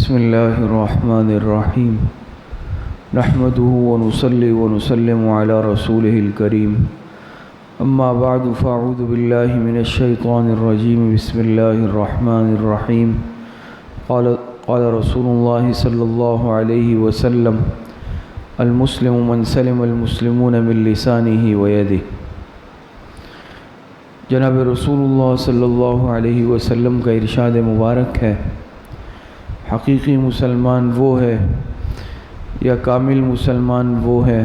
بسم اللہ الرحمن الرحیم نحمده ونصلي ونسلم على رسوله الكريم اما بعد فاعوذ باللہ من الشیطان الرجیم بسم اللہ الرحمن الرحیم قال رسول اللہ صلی اللہ علیہ وسلم المسلم من سلم المسلمون من لسانه ویدہ۔ جناب رسول اللہ صلی اللہ علیہ وسلم کا ارشاد مبارک ہے، حقیقی مسلمان وہ ہے یا کامل مسلمان وہ ہے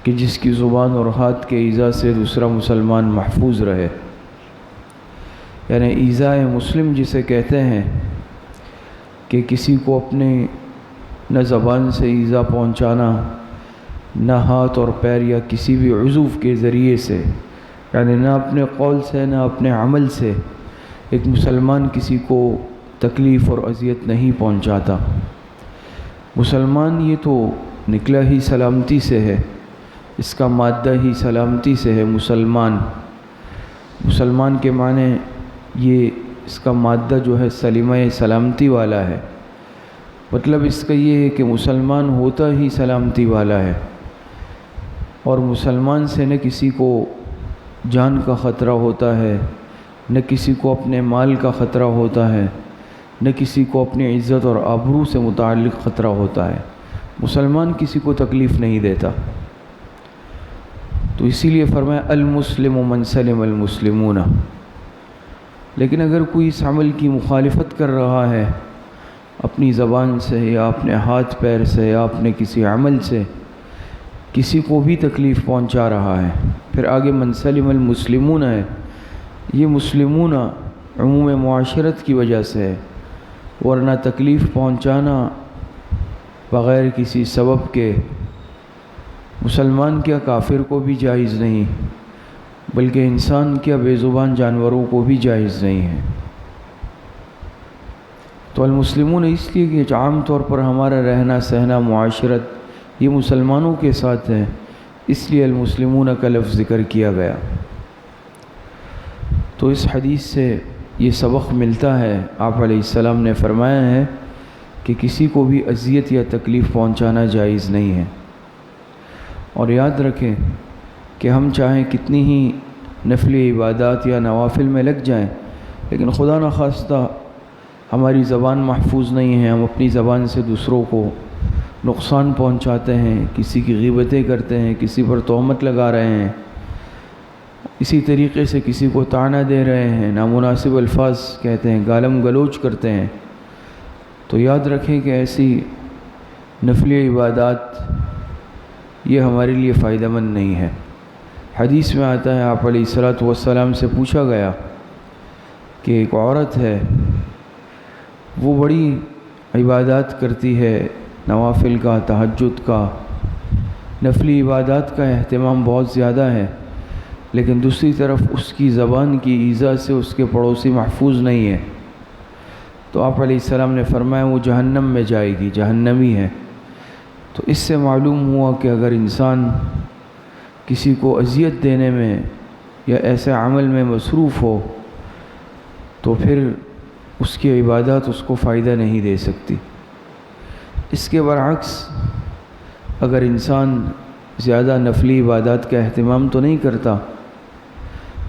کہ جس کی زبان اور ہاتھ کے ایذا سے دوسرا مسلمان محفوظ رہے۔ یعنی ایذاء مسلم جسے کہتے ہیں کہ کسی کو اپنے نہ زبان سے ایذا پہنچانا، نہ ہاتھ اور پیر یا کسی بھی عضو کے ذریعے سے، یعنی نہ اپنے قول سے نہ اپنے عمل سے ایک مسلمان کسی کو تکلیف اور اذیت نہیں پہنچاتا۔ مسلمان یہ تو نکلا ہی سلامتی سے ہے، اس کا مادہ ہی سلامتی سے ہے۔ مسلمان کے معنی یہ اس کا مادہ جو ہے سلیمہ سلامتی والا ہے، مطلب اس کا یہ ہے کہ مسلمان ہوتا ہی سلامتی والا ہے، اور مسلمان سے نہ کسی کو جان کا خطرہ ہوتا ہے، نہ کسی کو اپنے مال کا خطرہ ہوتا ہے، نہ کسی کو اپنی عزت اور آبرو سے متعلق خطرہ ہوتا ہے۔ مسلمان کسی کو تکلیف نہیں دیتا، تو اسی لیے فرمایا المسلم من سلم المسلمون۔ لیکن اگر کوئی اس عمل کی مخالفت کر رہا ہے اپنی زبان سے یا اپنے ہاتھ پیر سے یا اپنے کسی عمل سے کسی کو بھی تکلیف پہنچا رہا ہے، پھر آگے من سلم المسلمون ہے، یہ مسلمون عموم معاشرت کی وجہ سے ہے، ورنہ تکلیف پہنچانا بغیر کسی سبب کے مسلمان کیا کافر کو بھی جائز نہیں، بلکہ انسان کیا بے زبان جانوروں کو بھی جائز نہیں ہے۔ تو المسلمون اس لیے کہ عام طور پر ہمارا رہنا سہنا معاشرت یہ مسلمانوں کے ساتھ ہے، اس لیے المسلمون کا لفظ ذکر کیا گیا۔ تو اس حدیث سے یہ سبق ملتا ہے، آپ علیہ السلام نے فرمایا ہے کہ کسی کو بھی اذیت یا تکلیف پہنچانا جائز نہیں ہے۔ اور یاد رکھیں کہ ہم چاہیں کتنی ہی نفلی عبادات یا نوافل میں لگ جائیں، لیکن خدا نخواستہ ہماری زبان محفوظ نہیں ہے، ہم اپنی زبان سے دوسروں کو نقصان پہنچاتے ہیں، کسی کی غیبتیں کرتے ہیں، کسی پر تہمت لگا رہے ہیں، اسی طریقے سے کسی کو طعنہ دے رہے ہیں، نامناسب الفاظ کہتے ہیں، گالم گلوچ کرتے ہیں، تو یاد رکھیں کہ ایسی نفلی عبادات یہ ہمارے لیے فائدہ مند نہیں ہے۔ حدیث میں آتا ہے، آپ علیہ الصلوۃ والسلام سے پوچھا گیا کہ ایک عورت ہے، وہ بڑی عبادات کرتی ہے، نوافل کا، تہجد کا، نفلی عبادات کا اہتمام بہت زیادہ ہے، لیکن دوسری طرف اس کی زبان کی ایذا سے اس کے پڑوسی محفوظ نہیں ہے، تو آپ علیہ السلام نے فرمایا وہ جہنم میں جائے گی، جہنمی ہے۔ تو اس سے معلوم ہوا کہ اگر انسان کسی کو اذیت دینے میں یا ایسے عمل میں مصروف ہو تو پھر اس کی عبادات اس کو فائدہ نہیں دے سکتی۔ اس کے برعکس اگر انسان زیادہ نفلی عبادات کا اہتمام تو نہیں کرتا،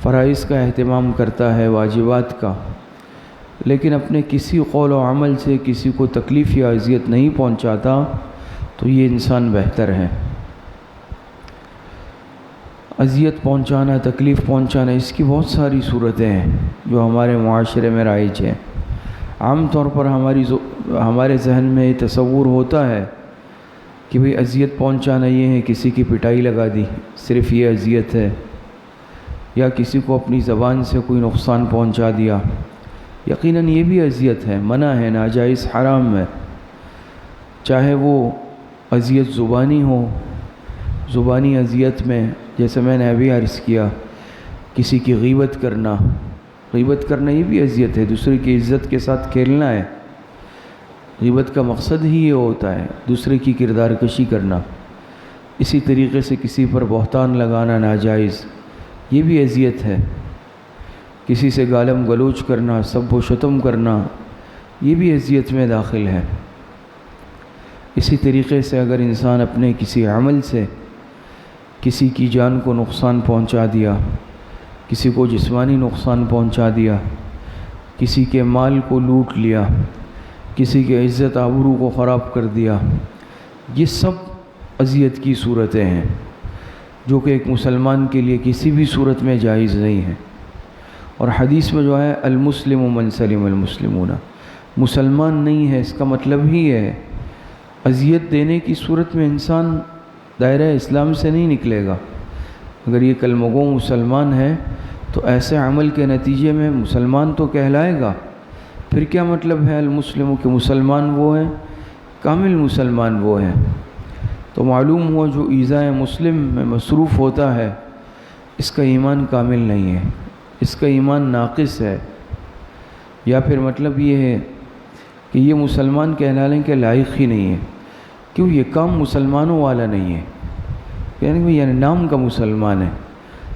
فرائض کا اہتمام کرتا ہے، واجبات کا، لیکن اپنے کسی قول و عمل سے کسی کو تکلیف یا اذیت نہیں پہنچاتا، تو یہ انسان بہتر ہے۔ اذیت پہنچانا، تکلیف پہنچانا، اس کی بہت ساری صورتیں ہیں جو ہمارے معاشرے میں رائج ہیں۔ عام طور پر ہمارے ذہن میں یہ تصور ہوتا ہے کہ بھئی اذیت پہنچانا یہ ہے کسی کی پٹائی لگا دی، صرف یہ اذیت ہے، یا کسی کو اپنی زبان سے کوئی نقصان پہنچا دیا۔ یقیناً یہ بھی اذیت ہے، منع ہے، ناجائز، حرام ہے، چاہے وہ اذیت زبانی ہو۔ زبانی اذیت میں جیسے میں نے ابھی عرض کیا، کسی کی غیبت کرنا یہ بھی اذیت ہے، دوسرے کی عزت کے ساتھ کھیلنا ہے۔ غیبت کا مقصد ہی یہ ہوتا ہے دوسرے کی کردار کشی کرنا۔ اسی طریقے سے کسی پر بہتان لگانا ناجائز، یہ بھی اذیت ہے۔ کسی سے گالم گلوچ کرنا، سب و شتم کرنا، یہ بھی اذیت میں داخل ہے۔ اسی طریقے سے اگر انسان اپنے کسی عمل سے کسی کی جان کو نقصان پہنچا دیا، کسی کو جسمانی نقصان پہنچا دیا، کسی کے مال کو لوٹ لیا، کسی کے عزت آبرو کو خراب کر دیا، یہ سب اذیت کی صورتیں ہیں جو کہ ایک مسلمان کے لیے کسی بھی صورت میں جائز نہیں ہے۔ اور حدیث میں جو ہے المسلم من سلم المسلمون، مسلمان نہیں ہے اس کا مطلب ہی ہے اذیت دینے کی صورت میں انسان دائرہ اسلام سے نہیں نکلے گا۔ اگر یہ کلمہ گو مسلمان ہے تو ایسے عمل کے نتیجے میں مسلمان تو کہلائے گا، پھر کیا مطلب ہے المسلم کہ مسلمان وہ ہیں، کامل مسلمان وہ ہیں۔ تو معلوم ہوا جو ایذائے مسلم میں مصروف ہوتا ہے اس کا ایمان کامل نہیں ہے، اس کا ایمان ناقص ہے، یا پھر مطلب یہ ہے کہ یہ مسلمان کہلانے کے لائق ہی نہیں ہے، کیوں یہ کام مسلمانوں والا نہیں ہے، یعنی نام کا مسلمان ہے،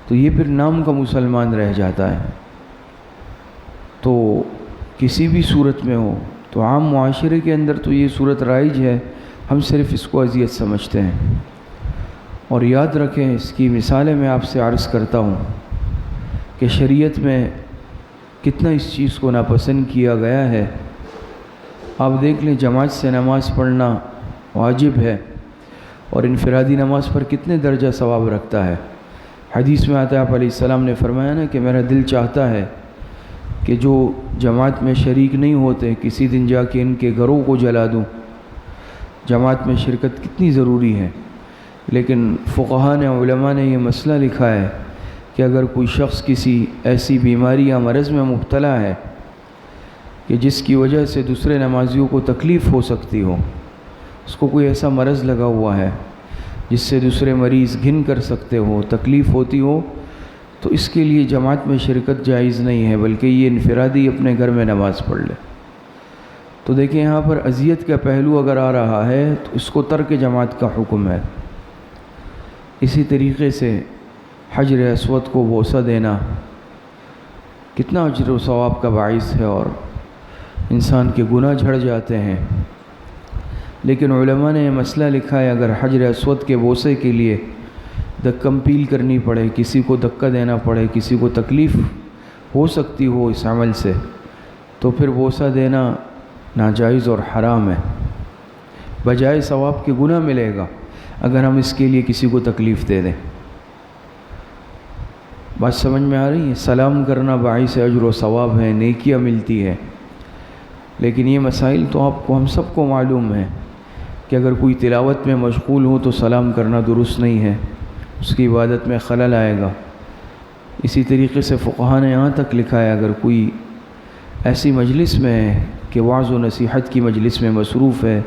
تو یہ پھر نام کا مسلمان رہ جاتا ہے۔ تو کسی بھی صورت میں ہو تو عام معاشرے کے اندر تو یہ صورت رائج ہے، ہم صرف اس کو اذیت سمجھتے ہیں۔ اور یاد رکھیں، اس کی مثالیں میں آپ سے عرض کرتا ہوں کہ شریعت میں کتنا اس چیز کو ناپسند کیا گیا ہے۔ آپ دیکھ لیں جماعت سے نماز پڑھنا واجب ہے، اور انفرادی نماز پر کتنے درجہ ثواب رکھتا ہے۔ حدیث میں آتا ہے آپ علیہ السلام نے فرمایا نا کہ میرا دل چاہتا ہے کہ جو جماعت میں شریک نہیں ہوتے کسی دن جا کے ان کے گھروں کو جلا دوں۔ جماعت میں شرکت کتنی ضروری ہے، لیکن فقہاء نے، علماء نے یہ مسئلہ لکھا ہے کہ اگر کوئی شخص کسی ایسی بیماری یا مرض میں مبتلا ہے کہ جس کی وجہ سے دوسرے نمازیوں کو تکلیف ہو سکتی ہو، اس کو کوئی ایسا مرض لگا ہوا ہے جس سے دوسرے مریض گھن کر سکتے ہو، تکلیف ہوتی ہو، تو اس کے لیے جماعت میں شرکت جائز نہیں ہے، بلکہ یہ انفرادی اپنے گھر میں نماز پڑھ لے۔ تو دیکھیں یہاں پر اذیت کا پہلو اگر آ رہا ہے تو اس کو ترک جماعت کا حکم ہے۔ اسی طریقے سے حجر اسود کو بوسہ دینا کتنا اجر و ثواب کا باعث ہے، اور انسان کے گناہ جھڑ جاتے ہیں۔ لیکن علماء نے یہ مسئلہ لکھا ہے اگر حجر اسود کے بوسے کے لیے دکم پیل کرنی پڑے، کسی کو دھکا دینا پڑے، کسی کو تکلیف ہو سکتی ہو اس عمل سے، تو پھر بوسہ دینا ناجائز اور حرام ہے، بجائے ثواب کے گناہ ملے گا اگر ہم اس کے لیے کسی کو تکلیف دے دیں۔ بات سمجھ میں آ رہی ہے؟ سلام کرنا باعث اجر و ثواب ہے، نیکیاں ملتی ہے، لیکن یہ مسائل تو آپ کو، ہم سب کو معلوم ہے کہ اگر کوئی تلاوت میں مشغول ہو تو سلام کرنا درست نہیں ہے، اس کی عبادت میں خلل آئے گا۔ اسی طریقے سے فقہاء نے یہاں تک لکھا ہے اگر کوئی ایسی مجلس میں ہے کہ وعظ و نصیحت کی مجلس میں مصروف ہے،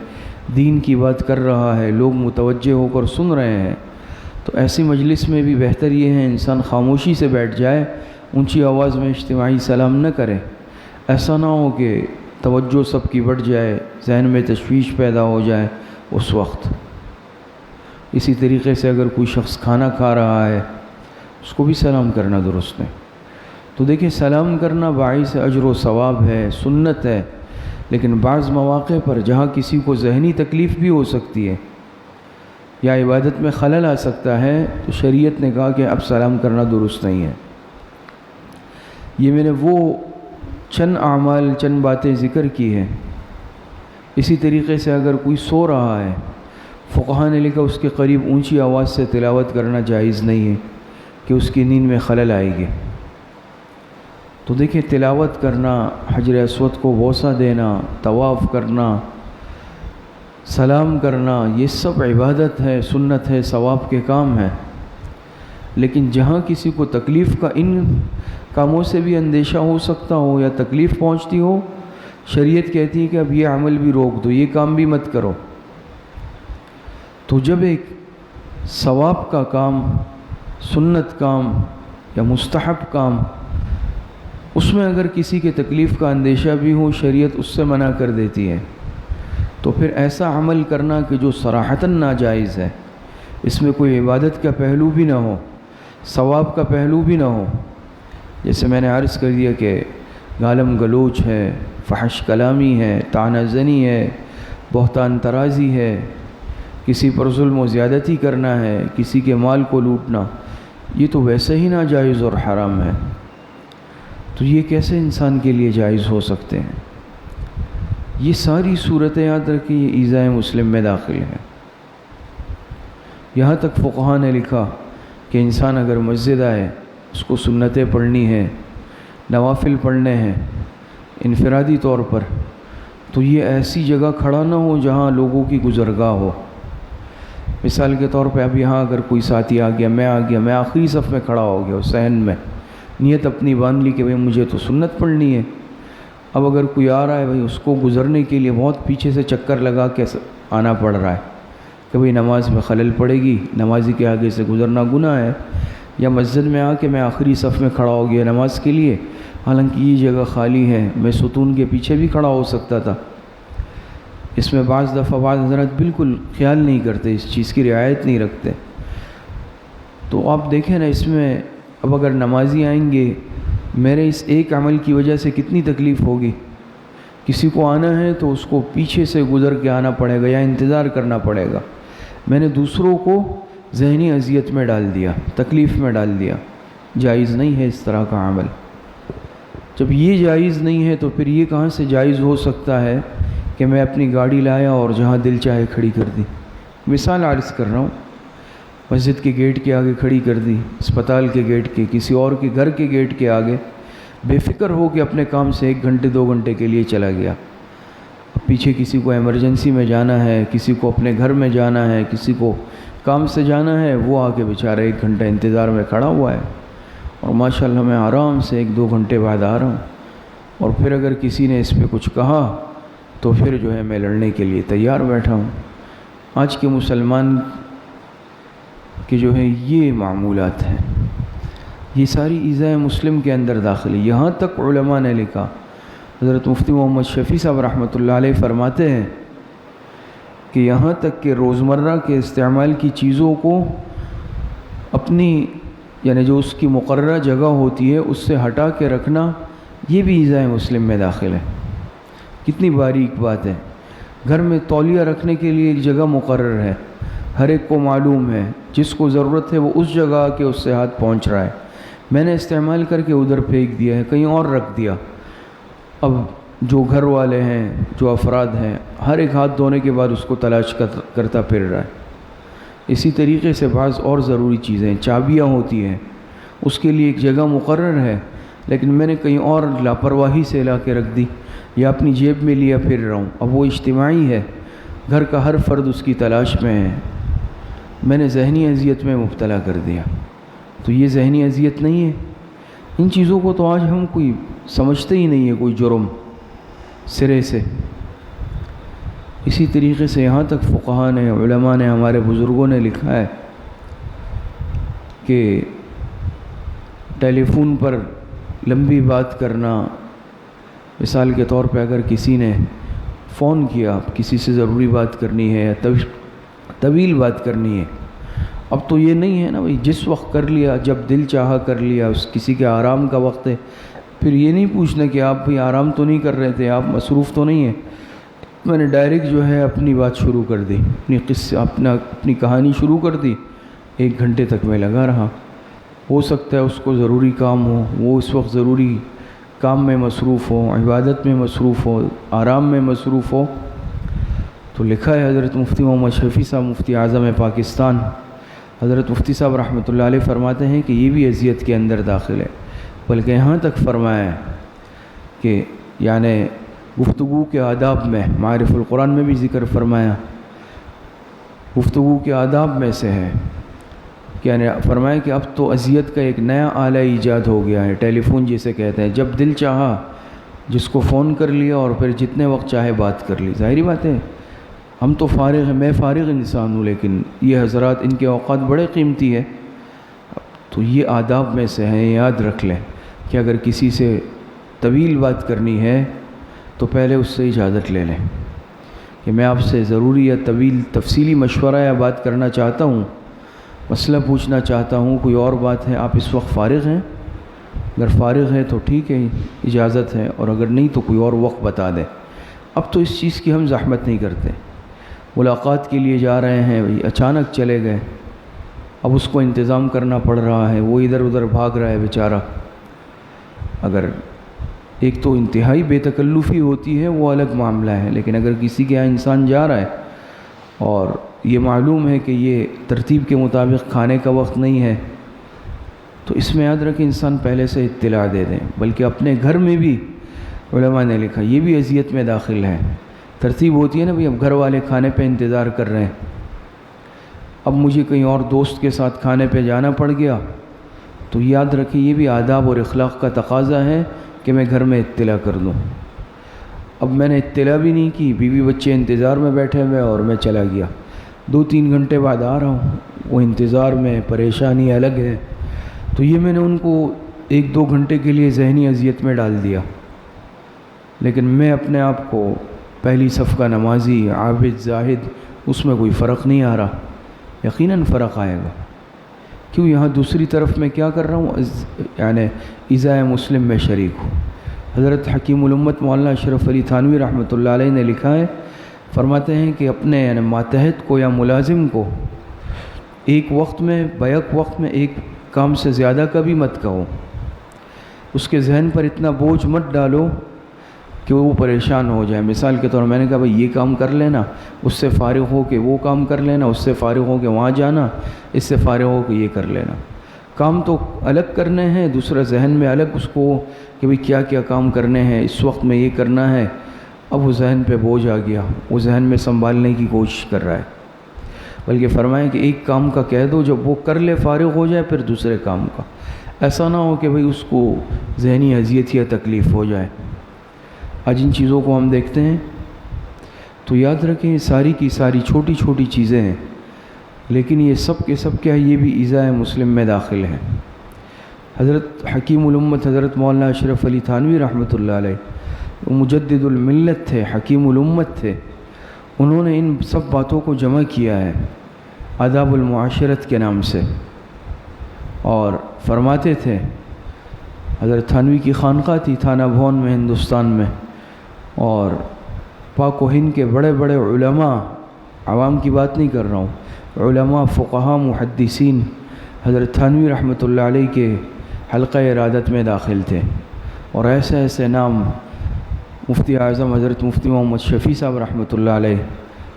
دین کی بات کر رہا ہے، لوگ متوجہ ہو کر سن رہے ہیں، تو ایسی مجلس میں بھی بہتر یہ ہے انسان خاموشی سے بیٹھ جائے، اونچی آواز میں اجتماعی سلام نہ کرے۔ ایسا نہ ہو کہ توجہ سب کی بڑھ جائے، ذہن میں تشویش پیدا ہو جائے اس وقت۔ اسی طریقے سے اگر کوئی شخص کھانا کھا رہا ہے اس کو بھی سلام کرنا درست ہے۔ تو دیکھیں سلام کرنا باعث اجر و ثواب ہے، سنت ہے، لیکن بعض مواقع پر جہاں کسی کو ذہنی تکلیف بھی ہو سکتی ہے یا عبادت میں خلل آ سکتا ہے تو شریعت نے کہا کہ اب سلام کرنا درست نہیں ہے۔ یہ میں نے وہ چند اعمال، چند باتیں ذکر کی ہیں۔ اسی طریقے سے اگر کوئی سو رہا ہے، فقہاء نے لکھا اس کے قریب اونچی آواز سے تلاوت کرنا جائز نہیں ہے کہ اس کی نیند میں خلل آئے گی۔ تو دیکھیں تلاوت کرنا، حجر اسود کو بوسہ دینا، طواف کرنا، سلام کرنا، یہ سب عبادت ہے، سنت ہے، ثواب کے کام ہیں۔ لیکن جہاں کسی کو تکلیف کا، ان کاموں سے بھی اندیشہ ہو سکتا ہو یا تکلیف پہنچتی ہو، شریعت کہتی ہے کہ اب یہ عمل بھی روک دو، یہ کام بھی مت کرو۔ تو جب ایک ثواب کا کام، سنت کام یا مستحب کام، اس میں اگر کسی کے تکلیف کا اندیشہ بھی ہو، شریعت اس سے منع کر دیتی ہے، تو پھر ایسا عمل کرنا کہ جو صراحتاً ناجائز ہے، اس میں کوئی عبادت کا پہلو بھی نہ ہو، ثواب کا پہلو بھی نہ ہو۔ جیسے میں نے عرض کر دیا کہ گالم گلوچ ہے، فحش کلامی ہے، طعنہ زنی ہے، بہتان ترازی ہے، کسی پر ظلم و زیادتی کرنا ہے، کسی کے مال کو لوٹنا، یہ تو ویسے ہی ناجائز اور حرام ہے، تو یہ کیسے انسان کے لیے جائز ہو سکتے ہیں؟ یہ ساری صورتیں یاد رکھیں، یہ ایذاء مسلم میں داخل ہے۔ یہاں تک فقہاء نے لکھا کہ انسان اگر مسجد آئے، اس کو سنتیں پڑھنی ہیں، نوافل پڑھنے ہیں انفرادی طور پر، تو یہ ایسی جگہ کھڑا نہ ہو جہاں لوگوں کی گزرگاہ ہو۔ مثال کے طور پہ اب یہاں اگر کوئی ساتھی آ گیا، میں آخری صف میں کھڑا ہو گیا صحن میں، نیت اپنی باندھ لی کہ بھئی مجھے تو سنت پڑھنی ہے۔ اب اگر کوئی آ رہا ہے بھئی، اس کو گزرنے کے لیے بہت پیچھے سے چکر لگا کے آنا پڑ رہا ہے کہ بھئی نماز میں خلل پڑے گی، نمازی کے آگے سے گزرنا گناہ ہے، یا مسجد میں آ کے میں آخری صف میں کھڑا ہو گیا نماز کے لیے، حالانکہ یہ جگہ خالی ہے، میں ستون کے پیچھے بھی کھڑا ہو سکتا تھا۔ اس میں بعض حضرات بالکل خیال نہیں کرتے، اس چیز کی رعایت نہیں رکھتے۔ تو آپ دیکھیں نا، اس میں اب اگر نمازی آئیں گے، میرے اس ایک عمل کی وجہ سے کتنی تکلیف ہوگی۔ کسی کو آنا ہے تو اس کو پیچھے سے گزر کے آنا پڑے گا یا انتظار کرنا پڑے گا۔ میں نے دوسروں کو ذہنی اذیت میں ڈال دیا، تکلیف میں ڈال دیا۔ جائز نہیں ہے اس طرح کا عمل۔ جب یہ جائز نہیں ہے تو پھر یہ کہاں سے جائز ہو سکتا ہے کہ میں اپنی گاڑی لایا اور جہاں دل چاہے کھڑی کر دی؟ مثال عرض کر رہا ہوں، مسجد کے گیٹ کے آگے کھڑی کر دی، اسپتال کے گیٹ کے، کسی اور کے گھر کے گیٹ کے آگے، بے فکر ہو کے اپنے کام سے 1 گھنٹے 2 گھنٹے کے لیے چلا گیا۔ اب پیچھے کسی کو ایمرجنسی میں جانا ہے، کسی کو اپنے گھر میں جانا ہے، کسی کو کام سے جانا ہے، وہ آ کے بیچارہ 1 گھنٹہ انتظار میں کھڑا ہوا ہے، اور ماشاءاللہ میں آرام سے 1-2 گھنٹے بعد آ رہا ہوں، اور پھر اگر کسی نے اس پہ کچھ کہا تو پھر جو ہے میں لڑنے کے لیے تیار بیٹھا ہوں۔ آج کے مسلمان کہ جو ہے یہ معمولات ہیں، یہ ساری ایذاء مسلم کے اندر داخل ہے۔ یہاں تک علماء نے لکھا، حضرت مفتی محمد شفیع صاحب رحمۃ اللہ علیہ فرماتے ہیں کہ یہاں تک کہ روزمرہ کے استعمال کی چیزوں کو اپنی یعنی جو اس کی مقررہ جگہ ہوتی ہے اس سے ہٹا کے رکھنا، یہ بھی ایذاء مسلم میں داخل ہے۔ کتنی باریک بات ہے۔ گھر میں تولیہ رکھنے کے لیے ایک جگہ مقرر ہے، ہر ایک کو معلوم ہے، جس کو ضرورت ہے وہ اس جگہ کے اس سے ہاتھ پہنچ رہا ہے۔ میں نے استعمال کر کے ادھر پھینک دیا ہے، کہیں اور رکھ دیا۔ اب جو گھر والے ہیں، جو افراد ہیں، ہر ایک ہاتھ دھونے کے بعد اس کو تلاش کرتا پھر رہا ہے۔ اسی طریقے سے بعض اور ضروری چیزیں، چابیاں ہوتی ہیں، اس کے لیے ایک جگہ مقرر ہے، لیکن میں نے کہیں اور لاپرواہی سے لا کے رکھ دی یا اپنی جیب میں لیا پھر رہا ہوں۔ اب وہ اجتماعی ہے، گھر کا ہر فرد اس کی تلاش میں ہے، میں نے ذہنی اذیت میں مبتلا کر دیا۔ تو یہ ذہنی اذیت نہیں ہے؟ ان چیزوں کو تو آج ہم کوئی سمجھتے ہی نہیں ہے کوئی جرم سرے سے۔ اسی طریقے سے یہاں تک فقہاء نے، علماء نے، ہمارے بزرگوں نے لکھا ہے کہ ٹیلی فون پر لمبی بات کرنا، مثال کے طور پہ اگر کسی نے فون کیا، کسی سے ضروری بات کرنی ہے یا طویل بات کرنی ہے، اب تو یہ نہیں ہے نا بھئی جس وقت کر لیا، جب دل چاہا کر لیا، اس کسی کے آرام کا وقت ہے، پھر یہ نہیں پوچھنا کہ آپ بھئی آرام تو نہیں کر رہے تھے، آپ مصروف تو نہیں ہیں۔ میں نے ڈائریکٹ جو ہے اپنی بات شروع کر دی، اپنی کہانی شروع کر دی، 1 گھنٹے تک میں لگا رہا۔ ہو سکتا ہے اس کو ضروری کام ہو، وہ اس وقت ضروری کام میں مصروف ہو، عبادت میں مصروف ہو، آرام میں مصروف ہو۔ تو لکھا ہے حضرت مفتی محمد شفیع صاحب مفتی اعظم پاکستان، حضرت مفتی صاحب رحمۃ اللہ علیہ فرماتے ہیں کہ یہ بھی اذیت کے اندر داخل ہے، بلکہ یہاں تک فرمایا ہے کہ یعنی گفتگو کے آداب میں، معارف القرآن میں بھی ذکر فرمایا، گفتگو کے آداب میں سے ہے کہ یعنی فرمایا کہ اب تو اذیت کا ایک نیا آلہ ایجاد ہو گیا ہے، ٹیلی فون جسے کہتے ہیں، جب دل چاہا جس کو فون کر لیا اور پھر جتنے وقت چاہے بات کر لی۔ ظاہری بات ہے ہم تو فارغ ہیں، میں فارغ انسان ہوں، لیکن یہ حضرات ان کے اوقات بڑے قیمتی ہے۔ تو یہ آداب میں سے ہیں، یاد رکھ لیں کہ اگر کسی سے طویل بات کرنی ہے تو پہلے اس سے اجازت لے لیں کہ میں آپ سے ضروری یا طویل تفصیلی مشورہ یا بات کرنا چاہتا ہوں، مسئلہ پوچھنا چاہتا ہوں، کوئی اور بات ہے، آپ اس وقت فارغ ہیں؟ اگر فارغ ہے تو ٹھیک ہے اجازت ہے، اور اگر نہیں تو کوئی اور وقت بتا دیں۔ اب تو اس چیز کی ہم زحمت نہیں کرتے، ملاقات کے لیے جا رہے ہیں بھئی اچانک چلے گئے، اب اس کو انتظام کرنا پڑ رہا ہے، وہ ادھر ادھر بھاگ رہا ہے بیچارہ۔ اگر ایک تو انتہائی بے تکلفی ہوتی ہے وہ الگ معاملہ ہے، لیکن اگر کسی کے یہاں انسان جا رہا ہے اور یہ معلوم ہے کہ یہ ترتیب کے مطابق کھانے کا وقت نہیں ہے، تو اس میں یاد رکھیں انسان پہلے سے اطلاع دے دیں۔ بلکہ اپنے گھر میں بھی علماء نے لکھا یہ بھی اذیت میں داخل ہے۔ ترتیب ہوتی ہے نا بھئی اب گھر والے کھانے پہ انتظار کر رہے ہیں، اب مجھے کہیں اور دوست کے ساتھ کھانے پہ جانا پڑ گیا، تو یاد رکھیں یہ بھی آداب اور اخلاق کا تقاضا ہے کہ میں گھر میں اطلاع کر دوں۔ اب میں نے اطلاع بھی نہیں کی، بیوی بچے انتظار میں بیٹھے ہوئے اور میں چلا گیا، 2-3 گھنٹے بعد آ رہا ہوں، وہ انتظار میں پریشانی الگ ہے، تو یہ میں نے ان کو 1-2 گھنٹے کے لیے ذہنی اذیت میں ڈال دیا۔ لیکن میں اپنے آپ کو پہلی صف کا نمازی، عابد، زاہد، اس میں کوئی فرق نہیں آ رہا، یقیناً فرق آئے گا۔ کیوں؟ یہاں دوسری طرف میں کیا کر رہا ہوں، یعنی ایذاء مسلم میں شریک ہوں۔ حضرت حکیم الامت مولانا اشرف علی تھانوی رحمۃ اللہ علیہ نے لکھا ہے، فرماتے ہیں کہ اپنے یعنی ماتحت کو یا ملازم کو ایک وقت میں بیک وقت میں ایک کام سے زیادہ کا بھی مت کہو، اس کے ذہن پر اتنا بوجھ مت ڈالو کہ وہ پریشان ہو جائے۔ مثال کے طور میں نے کہا بھئی یہ کام کر لینا، اس سے فارغ ہو کے وہ کام کر لینا، اس سے فارغ ہو کے وہاں جانا، اس سے فارغ ہو کے یہ کر لینا۔ کام تو الگ کرنے ہیں، دوسرا ذہن میں الگ اس کو کہ بھئی کیا کیا کام کرنے ہیں، اس وقت میں یہ کرنا ہے۔ اب وہ ذہن پہ بوجھ آ گیا، وہ ذہن میں سنبھالنے کی کوشش کر رہا ہے۔ بلکہ فرمائیں کہ ایک کام کا کہہ دو، جب وہ کر لے فارغ ہو جائے پھر دوسرے کام کا، ایسا نہ ہو کہ بھئی اس کو ذہنی اذیت یا تکلیف ہو جائے۔ آج ان چیزوں کو ہم دیکھتے ہیں تو یاد رکھیں ساری کی ساری چھوٹی چھوٹی چیزیں ہیں، لیکن یہ سب کے سب کیا ہے، یہ بھی ایذاء مسلم میں داخل ہے۔ حضرت حکیم الامت حضرت مولانا اشرف علی تھانوی رحمۃ اللہ علیہ وہ مجدد الملت تھے، حکیم الامت تھے، انہوں نے ان سب باتوں کو جمع کیا ہے آداب المعاشرت کے نام سے، اور فرماتے تھے حضرت تھانوی کی خانقاہ تھی تھانہ بھون میں ہندوستان میں، اور پاک و ہند کے بڑے بڑے علماء، عوام کی بات نہیں کر رہا ہوں، علماء، فقہاء، محدثین حضرت تھانوی رحمۃ اللہ علیہ کے حلقہ ارادت میں داخل تھے، اور ایسے ایسے نام مفتی اعظم حضرت مفتی محمد شفیع صاحب رحمۃ اللہ علیہ،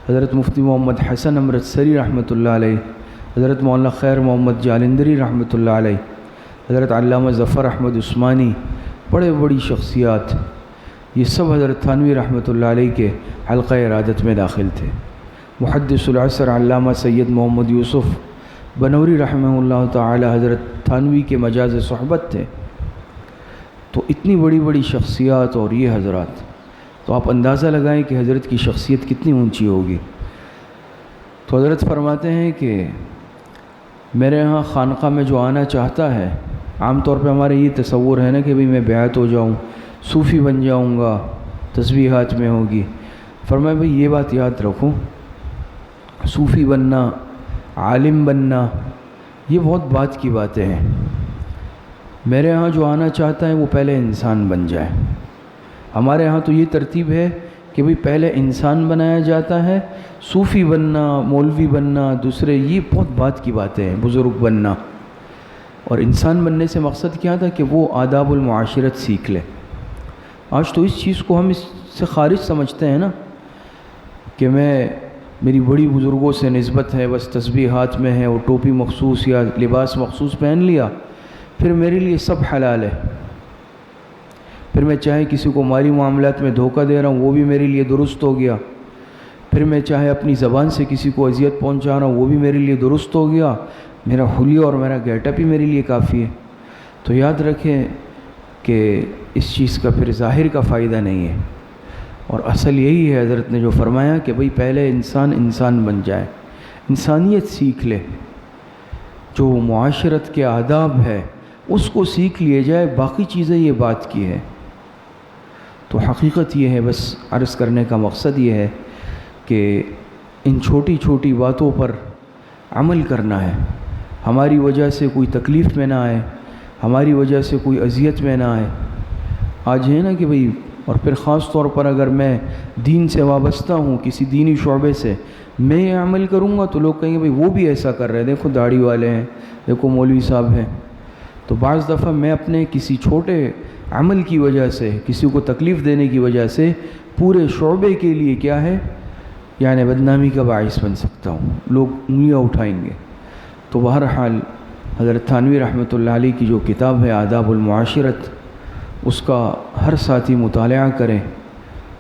حضرت مفتی محمد حسن امرتسری رحمۃ اللہ علیہ، حضرت مولانا خیر محمد جالندری رحمۃ اللہ علیہ، حضرت علامہ ظفر احمد عثمانی، بڑے بڑی شخصیات، یہ سب حضرت تھانوی رحمۃ اللہ علیہ کے حلقہ ارادت میں داخل تھے۔ محدث العصر علامہ سید محمد یوسف بنوری رحمہ اللہ تعالی حضرت تھانوی کے مجاز صحبت تھے۔ تو اتنی بڑی بڑی شخصیات اور یہ حضرات، تو آپ اندازہ لگائیں کہ حضرت کی شخصیت کتنی اونچی ہوگی۔ تو حضرت فرماتے ہیں کہ میرے ہاں خانقاہ میں جو آنا چاہتا ہے، عام طور پہ ہمارے یہ تصور ہے نا کہ بھئی میں بیعت ہو جاؤں، صوفی بن جاؤں گا، تسبیح ہاتھ میں ہوگی۔ فرمایا بھئی یہ بات یاد رکھو، صوفی بننا، عالم بننا، یہ بہت بات کی باتیں ہیں۔ میرے ہاں جو آنا چاہتا ہے وہ پہلے انسان بن جائے۔ ہمارے ہاں تو یہ ترتیب ہے کہ بھئی پہلے انسان بنایا جاتا ہے، صوفی بننا، مولوی بننا، دوسرے یہ بہت بات کی باتیں ہیں، بزرگ بننا۔ اور انسان بننے سے مقصد کیا تھا کہ وہ آداب المعاشرت سیکھ لے۔ آج تو اس چیز کو ہم اس سے خارج سمجھتے ہیں نا کہ میری بڑی بزرگوں سے نسبت ہے، بس تسبیح ہاتھ میں ہے اور ٹوپی مخصوص یا لباس مخصوص پہن لیا، پھر میرے لیے سب حلال ہے، پھر میں چاہے کسی کو مالی معاملات میں دھوکہ دے رہا ہوں وہ بھی میرے لیے درست ہو گیا، پھر میں چاہے اپنی زبان سے کسی کو اذیت پہنچا رہا ہوں وہ بھی میرے لیے درست ہو گیا، میرا حلیہ اور میرا گیٹ اپ ہی میرے لیے کافی ہے۔ تو یاد رکھیں کہ اس چیز کا پھر ظاہر کا فائدہ نہیں ہے، اور اصل یہی ہے حضرت نے جو فرمایا کہ بھئی پہلے انسان بن جائے، انسانیت سیکھ لے، جو معاشرت کے آداب ہے اس کو سیکھ لیے جائے، باقی چیزیں یہ بات کی ہے۔ تو حقیقت یہ ہے، بس عرض کرنے کا مقصد یہ ہے کہ ان چھوٹی چھوٹی باتوں پر عمل کرنا ہے، ہماری وجہ سے کوئی تکلیف میں نہ آئے، ہماری وجہ سے کوئی اذیت میں نہ آئے۔ آج ہے نا کہ بھئی، اور پھر خاص طور پر اگر میں دین سے وابستہ ہوں، کسی دینی شعبے سے میں یہ عمل کروں گا تو لوگ کہیں گے بھئی وہ بھی ایسا کر رہے ہیں، دیکھو داڑھی والے ہیں، دیکھو مولوی صاحب ہیں۔ تو بعض دفعہ میں اپنے کسی چھوٹے عمل کی وجہ سے، کسی کو تکلیف دینے کی وجہ سے پورے شعبے کے لیے کیا ہے، یعنی بدنامی کا باعث بن سکتا ہوں، لوگ انگلیاں اٹھائیں گے۔ تو بہرحال حضرت تھانوی رحمۃ اللہ علیہ کی جو کتاب ہے آداب المعاشرت، اس کا ہر ساتھی مطالعہ کریں۔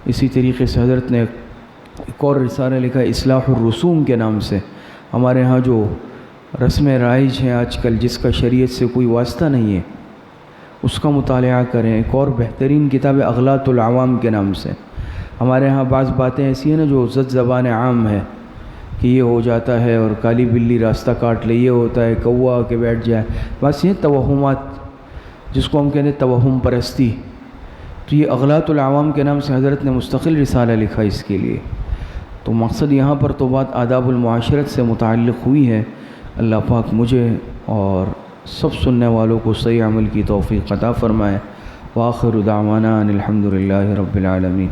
اسی طریقے سے حضرت نے ایک اور رسالہ لکھا ہے اصلاح الرسوم کے نام سے۔ ہمارے ہاں جو رسم رائج ہیں آج کل، جس کا شریعت سے کوئی واسطہ نہیں ہے، اس کا مطالعہ کریں۔ ایک اور بہترین کتاب ہے اغلاط العوام کے نام سے۔ ہمارے ہاں بعض باتیں ایسی ہیں نا جو زد زبان عام ہے، کہ یہ ہو جاتا ہے اور کالی بلی راستہ کاٹ لے، یہ ہوتا ہے کوا کے بیٹھ جائے، بس یہ توہمات، جس کو ہم کہتے ہیں توہم پرستی۔ تو یہ اغلاط العوام کے نام سے حضرت نے مستقل رسالہ لکھا اس کے لیے۔ تو مقصد یہاں پر تو بات آداب المعاشرت سے متعلق ہوئی ہے۔ اللہ پاک مجھے اور سب سننے والوں کو صحیح عمل کی توفیق عطا فرمائے۔ وآخر دعوانا ان الحمد للہ رب العالمین۔